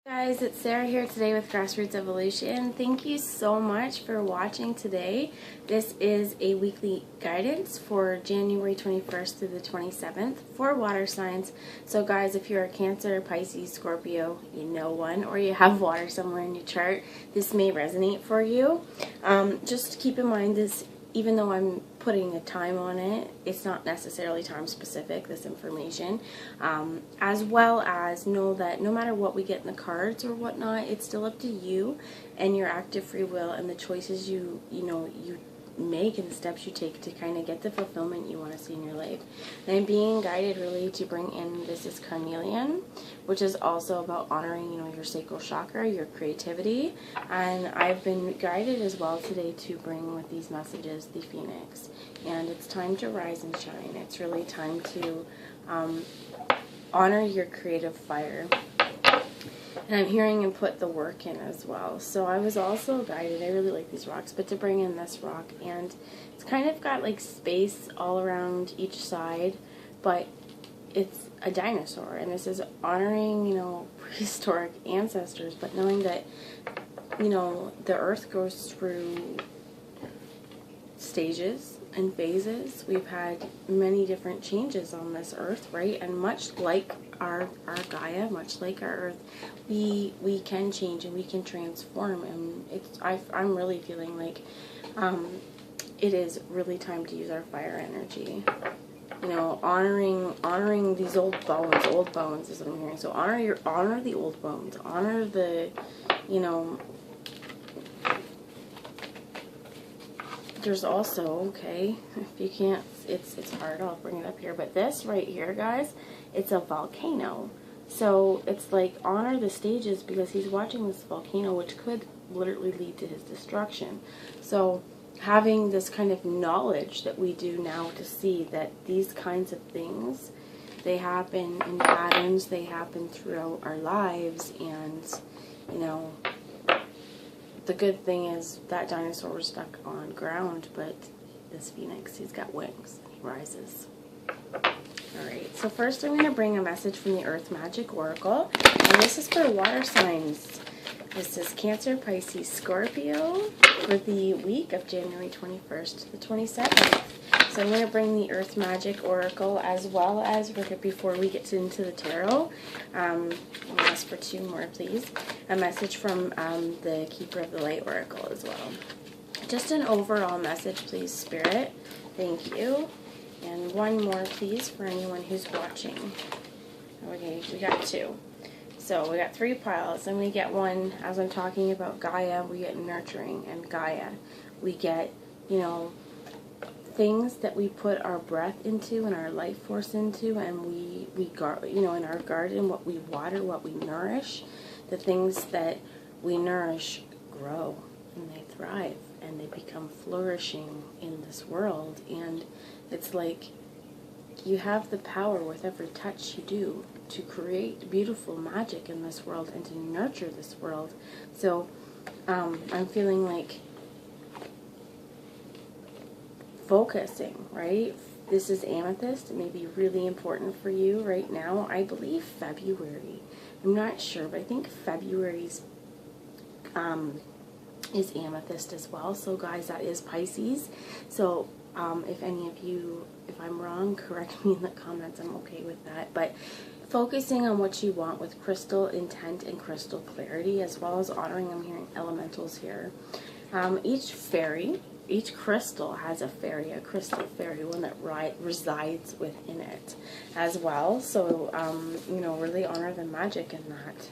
Guys, it's Sarah here today with Grassroots Evolution. Thank you so much for watching today. This is a weekly guidance for January 21st through the 27th for water signs. So guys, if you're a Cancer, Pisces, Scorpio, you know one, or you have water somewhere in your chart, this may resonate for you. Just keep in mind this, even though I'm putting a time on it, it's not necessarily time specific, this information, as well as know that no matter what we get in the cards or whatnot, it's still up to you and your active free will and the choices you make and the steps you take to kind of get the fulfillment you want to see in your life. And I'm being guided really to bring in, this is carnelian, which is also about honoring, your sacral chakra, your creativity. And I've been guided as well today to bring with these messages the phoenix. And it's time to rise and shine. It's really time to honor your creative fire. And I'm hearing and put the work in as well. So I was also guided, I really like these rocks, but to bring in this rock. And it's kind of got like space all around each side, but it's a dinosaur. And this is honoring, prehistoric ancestors, but knowing that, the earth goes through stages and phases. We've had many different changes on this earth, right? And much like our Gaia, much like our earth, we can change and we can transform. And I'm really feeling like it is really time to use our fire energy. Honoring these old bones is what I'm hearing. So honor the old bones, honor the, there's also, okay, if you can't, it's hard, I'll bring it up here, but this right here, guys, it's a volcano. So it's like honor the stages because he's watching this volcano, which could literally lead to his destruction. So having this kind of knowledge that we do now to see that these kinds of things, they happen in patterns, they happen throughout our lives, and, the good thing is that dinosaur was stuck on ground, but this phoenix, he's got wings. He rises. Alright, so first I'm going to bring a message from the Earth Magic Oracle, and this is for water signs. This is Cancer, Pisces, Scorpio for the week of January 21st to the 27th. So I'm going to bring the Earth Magic Oracle as well as, before we get into the tarot, I'll ask for two more please, a message from the Keeper of the Light Oracle as well. Just an overall message please, Spirit. Thank you. And one more please for anyone who's watching. Okay, we got two. So we got three piles, and we get one, as I'm talking about Gaia, we get nurturing, and Gaia, we get, things that we put our breath into and our life force into, and we in our garden, what we water, what we nourish, the things that we nourish grow, and they thrive, and they become flourishing in this world. And it's like you have the power with every touch you do to create beautiful magic in this world and to nurture this world. So I'm feeling like focusing, right? This is amethyst. It may be really important for you right now. I believe February. I'm not sure, but I think February's is amethyst as well. So guys, that is Pisces. So if any of you, if I'm wrong, correct me in the comments. I'm okay with that. But focusing on what you want with crystal intent and crystal clarity, as well as honoring, I'm hearing elementals here. Each crystal has a fairy, a crystal fairy, one that resides within it as well. So, really honor the magic in that.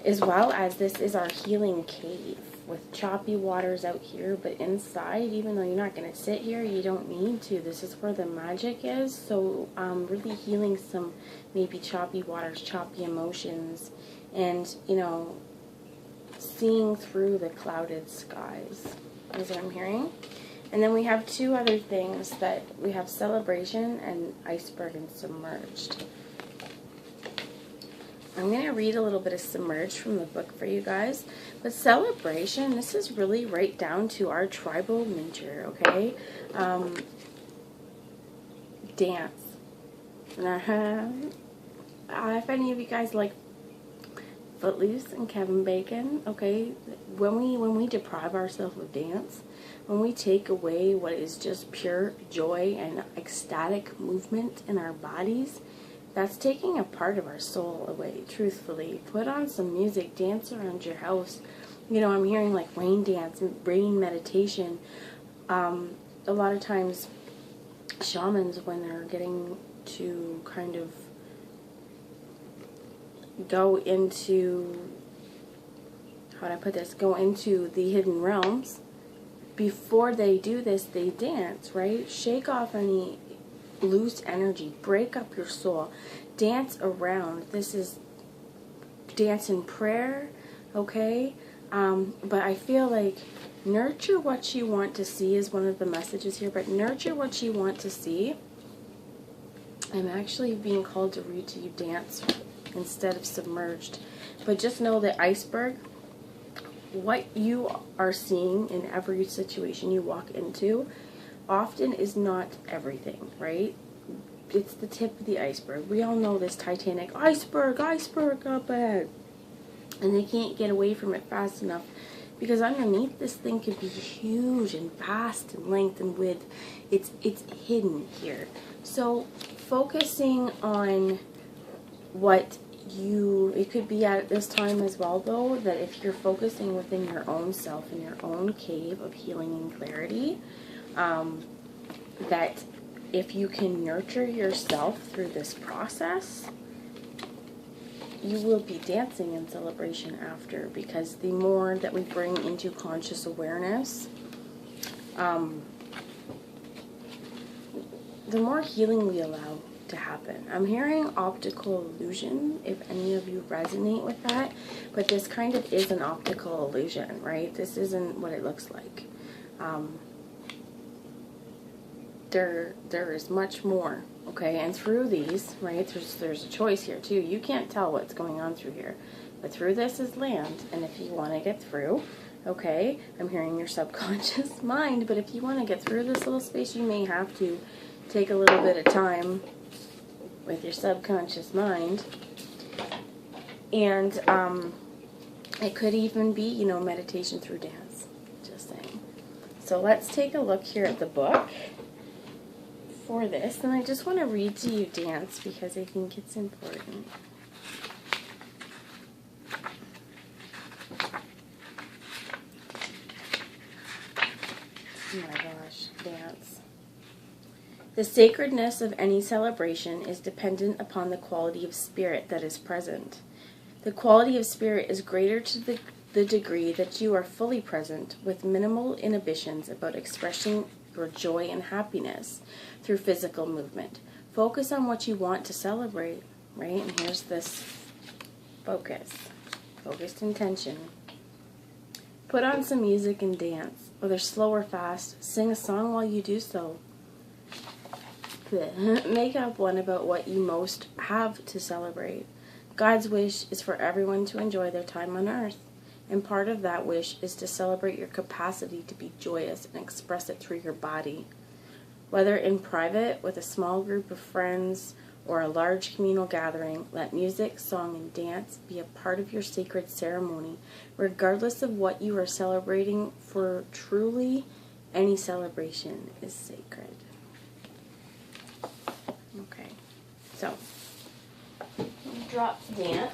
As well as this is our healing cave with choppy waters out here, but inside, even though you're not going to sit here, you don't need to. This is where the magic is. So, really healing some maybe choppy waters, choppy emotions, and, seeing through the clouded skies is what I'm hearing. And then we have two other things that we have: celebration and iceberg and submerged. I'm going to read a little bit of submerged from the book for you guys. But celebration, this is really right down to our tribal nature, okay? Dance. If any of you guys like Footloose and Kevin Bacon, okay? When we deprive ourselves of dance, when we take away what is just pure joy and ecstatic movement in our bodies, that's taking a part of our soul away, truthfully. Put on some music, dance around your house. You know, I'm hearing like rain dance and rain meditation. A lot of times, shamans, when they're getting to kind of go into, how do I put this, go into the hidden realms, before they do this, they dance, right? Shake off any loose energy, break up your soul, dance around. This is dance in prayer, okay? But I feel like nurture what you want to see is one of the messages here, but nurture what you want to see. I'm actually being called to read to you dance instead of submerged. But just know that iceberg, what you are seeing in every situation you walk into, often is not everything, right? It's the tip of the iceberg. We all know this Titanic, iceberg up ahead. And they can't get away from it fast enough, because underneath this thing could be huge and vast and length and width. It's hidden here. So focusing on what it could be at this time as well, though, that if you're focusing within your own self, in your own cave of healing and clarity, that if you can nurture yourself through this process, you will be dancing in celebration after, because the more that we bring into conscious awareness, the more healing we allow to happen. I'm hearing optical illusion, if any of you resonate with that, but this kind of is an optical illusion, right? This isn't what it looks like. There is much more, okay? And through these, right, there's a choice here too. You can't tell what's going on through here, but through this is land. And if you want to get through, okay, I'm hearing your subconscious mind, but if you want to get through this little space, you may have to take a little bit of time with your subconscious mind. And it could even be, you know, meditation through dance, just saying. So let's take a look here at the book for this, and I just want to read to you dance because I think it's important. Oh my gosh, dance. The sacredness of any celebration is dependent upon the quality of spirit that is present. The quality of spirit is greater to the degree that you are fully present, with minimal inhibitions about expressing your joy and happiness through physical movement. Focus on what you want to celebrate, right? And here's this focused intention. Put on some music and dance, whether slow or fast. Sing a song while you do so. Make up one about what you most have to celebrate. God's wish is for everyone to enjoy their time on earth, and part of that wish is to celebrate your capacity to be joyous and express it through your body. Whether in private with a small group of friends or a large communal gathering, let music, song, and dance be a part of your sacred ceremony, regardless of what you are celebrating, for truly any celebration is sacred. Okay, so drop dance.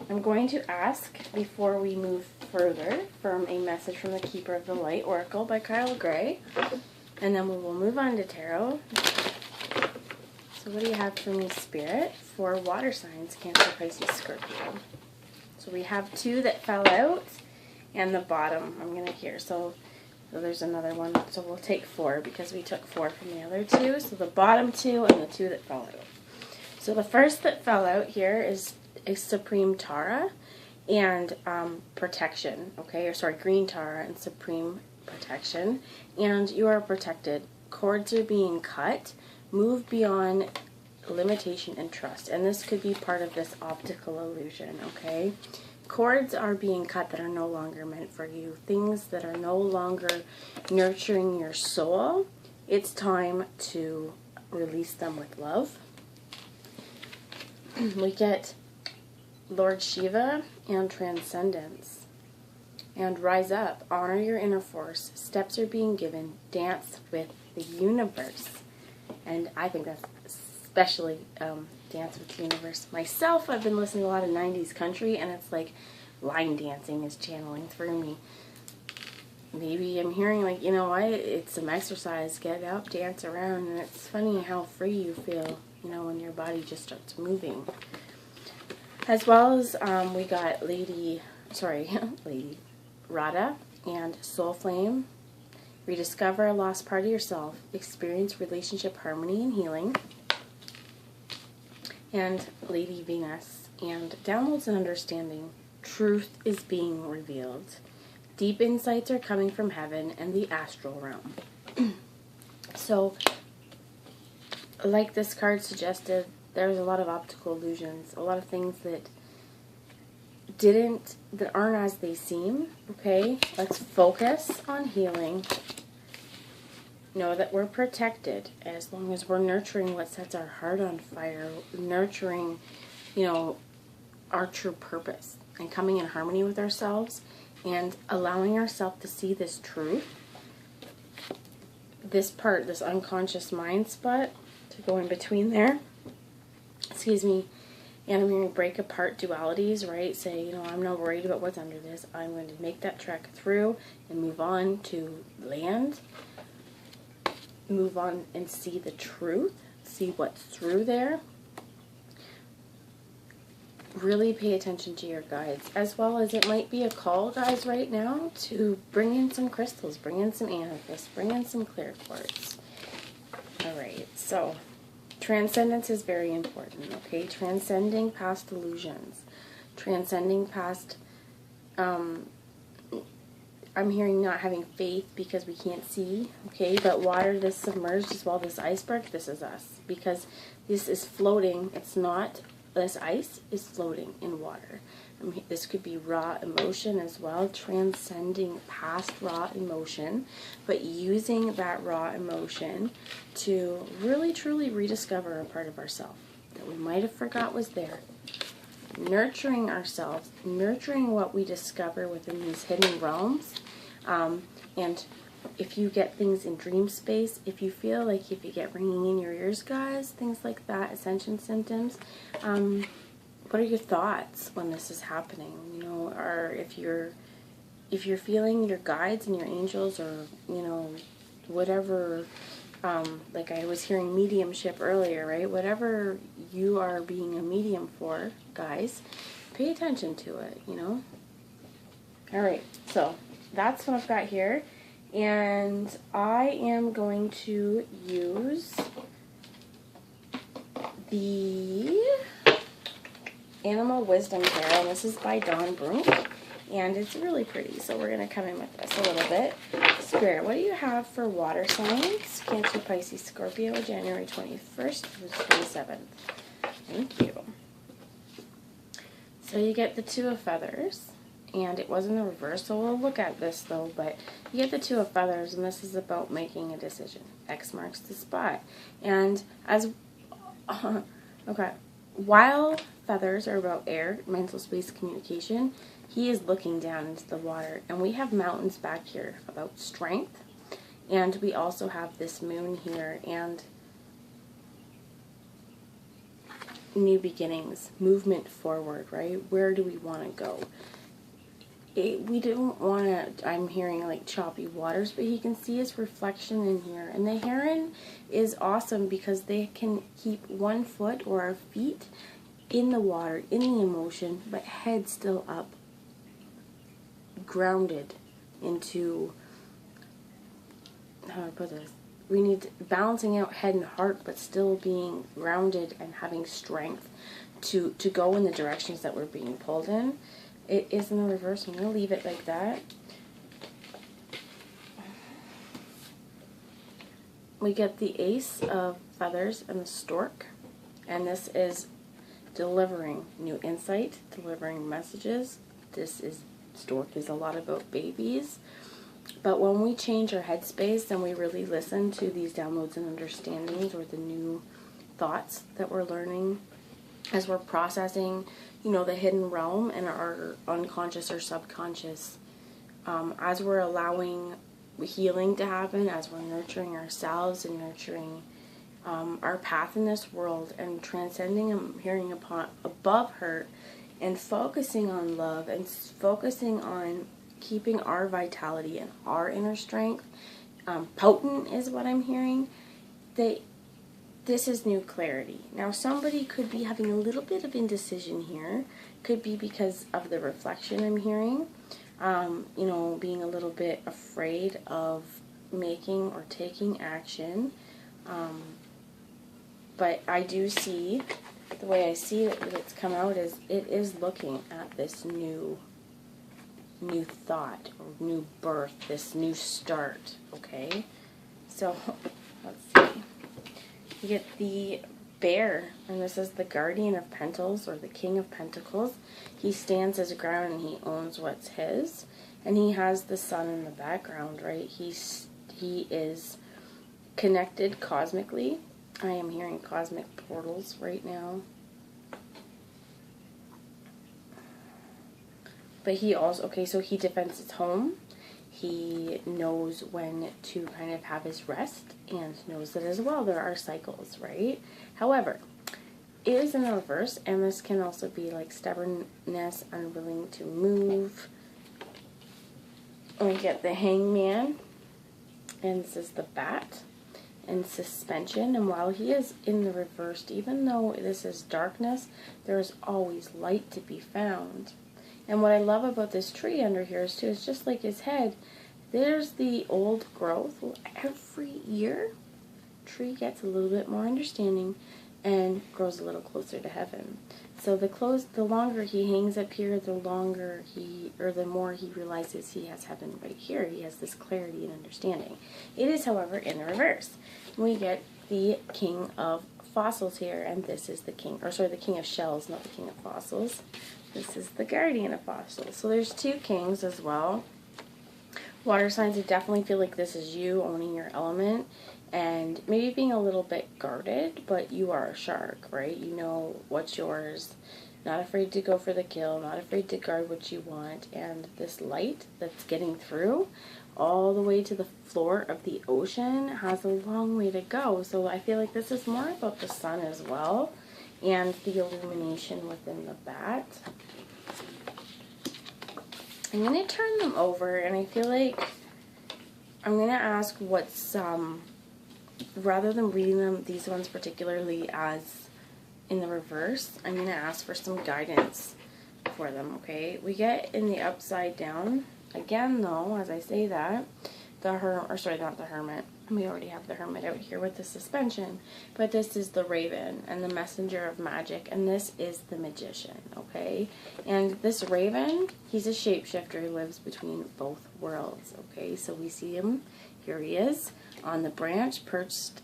I'm going to ask, before we move further, from a message from the Keeper of the Light Oracle by Kyle Gray, and then we will move on to tarot. So what do you have for me, Spirit, for water signs, Cancer, Pisces, Scorpio? So we have 2 that fell out, and the bottom I'm going to hear. So there's another one, so we'll take 4 because we took 4 from the other 2. So the bottom 2 and the 2 that fell out. So the first that fell out here is Supreme Tara and protection, okay? Or sorry, Green Tara and Supreme Protection. And you are protected. Cords are being cut. Move beyond limitation and trust. And this could be part of this optical illusion, okay? Cords are being cut that are no longer meant for you. Things that are no longer nurturing your soul. It's time to release them with love. We get Lord Shiva and transcendence. And rise up, honor your inner force. Steps are being given. Dance with the universe. And I think that's especially Dance with the Universe. Myself, I've been listening to a lot of 90s country, and it's like line dancing is channeling through me. Maybe I'm hearing like, you know what, it's some exercise. Get up, dance around, and it's funny how free you feel, you know, when your body just starts moving. As well as we got Lady Radha and Soul Flame. Rediscover a lost part of yourself. Experience relationship harmony and healing. And Lady Venus. And downloads and understanding. Truth is being revealed. Deep insights are coming from heaven and the astral realm. So, like this card suggested, there's a lot of optical illusions. A lot of things that aren't as they seem. Okay? Let's focus on healing. Know that we're protected as long as we're nurturing what sets our heart on fire, nurturing, you know, our true purpose, and coming in harmony with ourselves, and allowing ourselves to see this truth, this part, this unconscious mind spot, to go in between there. Excuse me. And I'm going to break apart dualities, right? Say, you know, I'm not worried about what's under this. I'm going to make that trek through and move on to land. Move on and see the truth, see what's through there. Really pay attention to your guides, as well as it might be a call, guys, right now to bring in some crystals, bring in some amethyst, bring in some clear quartz. Alright, so transcendence is very important, okay? Transcending past illusions, transcending past I'm hearing not having faith because we can't see, okay? But water that's submerged as well, this iceberg, this is us. Because this is floating, it's not, this ice is floating in water. This could be raw emotion as well, transcending past raw emotion, but using that raw emotion to really truly rediscover a part of ourselves that we might have forgot was there. Nurturing ourselves, nurturing what we discover within these hidden realms. And if you get things in dream space, if you feel like if you get ringing in your ears, guys, things like that, ascension symptoms, what are your thoughts when this is happening? You know, or if you're feeling your guides and your angels, or, you know, whatever, like I was hearing mediumship earlier, right? Whatever you are being a medium for, guys, pay attention to it, you know? Alright, so that's what I've got here. And I am going to use the Animal Wisdom Tarot, and this is by Dawn Brunk, and it's really pretty, so we're going to come in with this a little bit. Spirit, what do you have for water signs? Cancer, Pisces, Scorpio, January 21st to the 27th. Thank you. So you get the Two of Feathers, and it was in the reverse, so we'll look at this though, but you get the Two of Feathers, and this is about making a decision. X marks the spot. And as, okay, while feathers are about air, mental space, communication, he is looking down into the water, and we have mountains back here about strength, and we also have this moon here, and new beginnings, movement forward, right? Where do we want to go? We don't want to, I'm hearing like choppy waters, but he can see his reflection in here. And the heron is awesome because they can keep 1 foot or our feet in the water, in the emotion, but head still up, grounded into, how do I put this? We need balancing out head and heart, but still being grounded and having strength to go in the directions that we're being pulled in. It is in the reverse. I'm going to leave it like that. We get the Ace of Feathers and the Stork. And this is delivering new insight, delivering messages. Stork is a lot about babies. But when we change our headspace and we really listen to these downloads and understandings, or the new thoughts that we're learning, as we're processing, you know, the hidden realm and our unconscious or subconscious, as we're allowing healing to happen, as we're nurturing ourselves and nurturing our path in this world and transcending and hearing upon above hurt and focusing on love and focusing on keeping our vitality and our inner strength potent is what I'm hearing. This is new clarity. Now somebody could be having a little bit of indecision here. Could be because of the reflection I'm hearing. You know, being a little bit afraid of making or taking action. But I do see, the way I see it, it's come out is, it is looking at this new thought, or new birth, this new start, okay? So, let's see. You get the bear, and this is the guardian of pentacles, or the king of pentacles. He stands his ground and he owns what's his. And he has the sun in the background, right? He is connected cosmically. I am hearing cosmic portals right now. But he also, okay, so he defends his home. He knows when to kind of have his rest and knows that as well there are cycles, right? However, it is in the reverse, and this can also be like stubbornness, unwilling to move. We get the hangman, and this is the bat, and suspension. And while he is in the reversed, even though this is darkness, there is always light to be found. And what I love about this tree under here is too, it's just like his head. There's the old growth. Well, every year, tree gets a little bit more understanding and grows a little closer to heaven. So the longer he hangs up here, the more he realizes he has heaven right here. He has this clarity and understanding. It is, however, in the reverse. We get the king of fossils here, and this is the king of shells, not the king of fossils. This is the guardian of fossils. So there's two kings as well. Water signs, I definitely feel like this is you owning your element and maybe being a little bit guarded, but you are a shark, right? You know what's yours. Not afraid to go for the kill, not afraid to guard what you want. And this light that's getting through all the way to the floor of the ocean has a long way to go. So I feel like this is more about the sun as well, and the illumination within the bat. I'm going to turn them over, and I feel like I'm going to ask what's, rather than reading them, these ones particularly as in the reverse, I'm going to ask for some guidance for them, okay? We get in the upside down, again though, as I say that, not the hermit. We already have the hermit out here with the suspension, but this is the raven and the messenger of magic, and this is the magician, okay? And this raven, he's a shapeshifter who lives between both worlds, okay? So we see him, here he is, on the branch, perched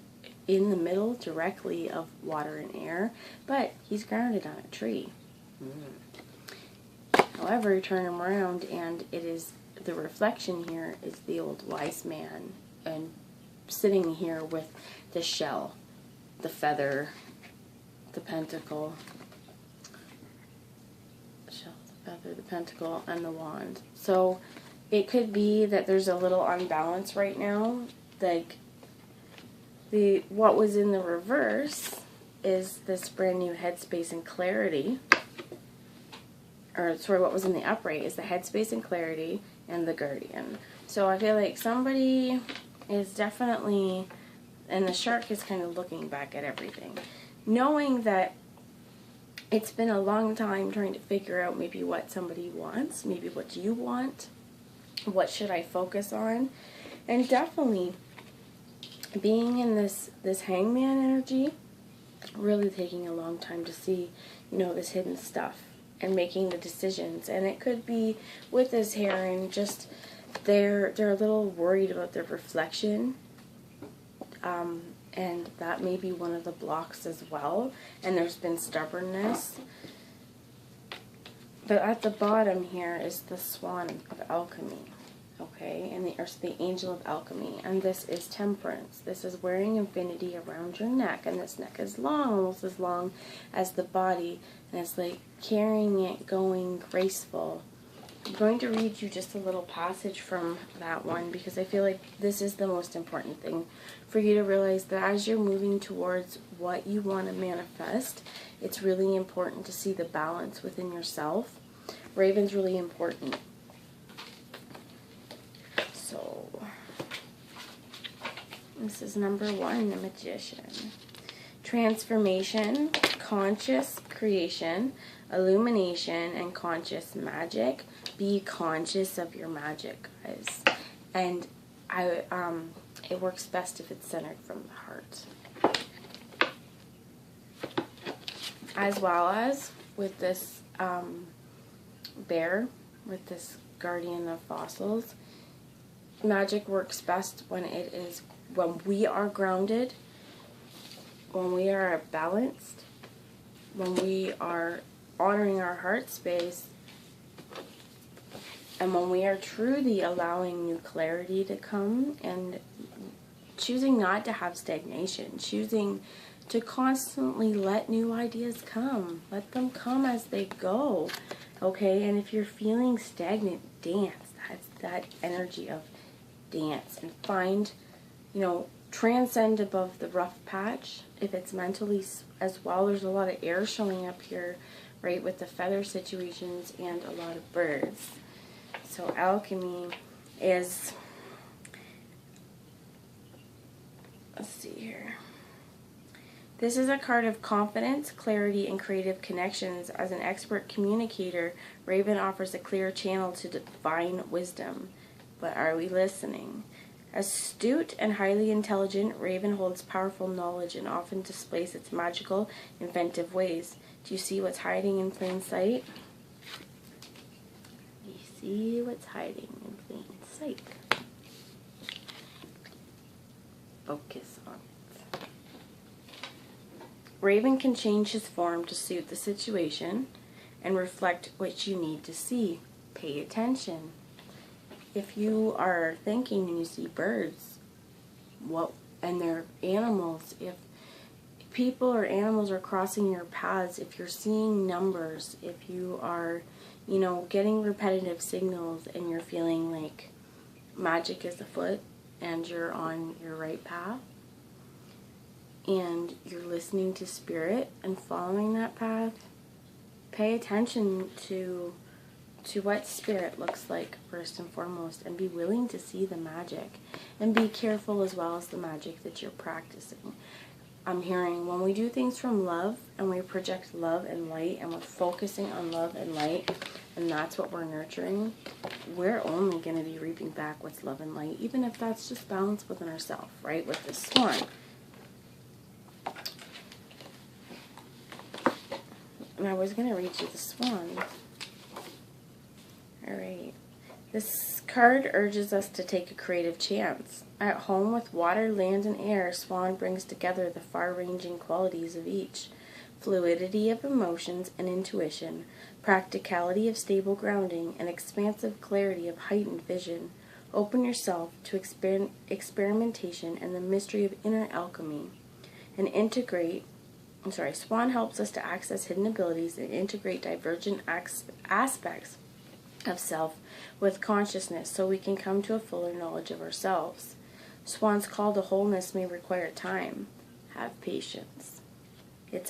in the middle directly of water and air, but he's grounded on a tree. However, you turn him around, and it is the reflection here is the old wise man, and sitting here with the shell, the feather, the pentacle, the pentacle, and the wand. So it could be that there's a little unbalance right now. Like what was in the reverse is this brand new headspace and clarity. Or sorry, what was in the upright is the headspace and clarity and the guardian. So I feel like somebody is definitely, and the shark is kind of looking back at everything, knowing that it's been a long time trying to figure out maybe what somebody wants, maybe what you want, what should I focus on, and definitely being in this hangman energy, really taking a long time to see, you know, this hidden stuff and making the decisions. And it could be with this heron, just they're a little worried about their reflection, and that may be one of the blocks as well. And there's been stubbornness. But at the bottom here is the swan of alchemy. Okay. okay, and the angel of alchemy, and this is temperance. This is wearing infinity around your neck, and this neck is long, almost as long as the body, and it's like carrying it, going graceful. I'm going to read you just a little passage from that one because I feel like this is the most important thing for you to realize, that as you're moving towards what you want to manifest, it's really important to see the balance within yourself. Raven's really important. So, this is number 1, the Magician. Transformation, conscious creation, illumination, and conscious magic. Be conscious of your magic, guys. And it works best if it's centered from the heart. As well as with this bear, with this guardian of fossils, magic works best when we are grounded, when we are balanced, when we are honoring our heart space, and when we are truly allowing new clarity to come and choosing not to have stagnation, choosing to constantly let new ideas come. Let them come as they go, okay? And if you're feeling stagnant, dance. That's that energy of dance, and find, transcend above the rough patch. If it's mentally as well, there's a lot of air showing up here, right, with the feather situations and a lot of birds. So alchemy is, let's see here. This is a card of confidence, clarity, and creative connections. As an expert communicator, Raven offers a clear channel to divine wisdom. But are we listening? Astute and highly intelligent, Raven holds powerful knowledge and often displays its magical, inventive ways. Do you see what's hiding in plain sight? Do you see what's hiding in plain sight? Focus on it. Raven can change his form to suit the situation and reflect what you need to see. Pay attention. If you are thinking and you see birds, and they're animals, if people or animals are crossing your paths, if you're seeing numbers, if you are, getting repetitive signals and you're feeling like magic is afoot and you're on your right path and you're listening to spirit and following that path, pay attention to what spirit looks like first and foremost, and be willing to see the magic, and be careful as well as the magic that you're practicing. I'm hearing when we do things from love and we project love and light and we're focusing on love and light, and that's what we're nurturing, we're only going to be reaping back what's love and light, even if that's just balance within ourselves, right? With this swan. And I was going to read you the swan. Alright, this card urges us to take a creative chance. At home with water, land, and air, Swan brings together the far-ranging qualities of each. Fluidity of emotions and intuition, practicality of stable grounding, and expansive clarity of heightened vision. Open yourself to experimentation and the mystery of inner alchemy. Swan helps us to access hidden abilities and integrate divergent aspects of self with consciousness so we can come to a fuller knowledge of ourselves. Swan's call to wholeness may require time. Have patience. It's a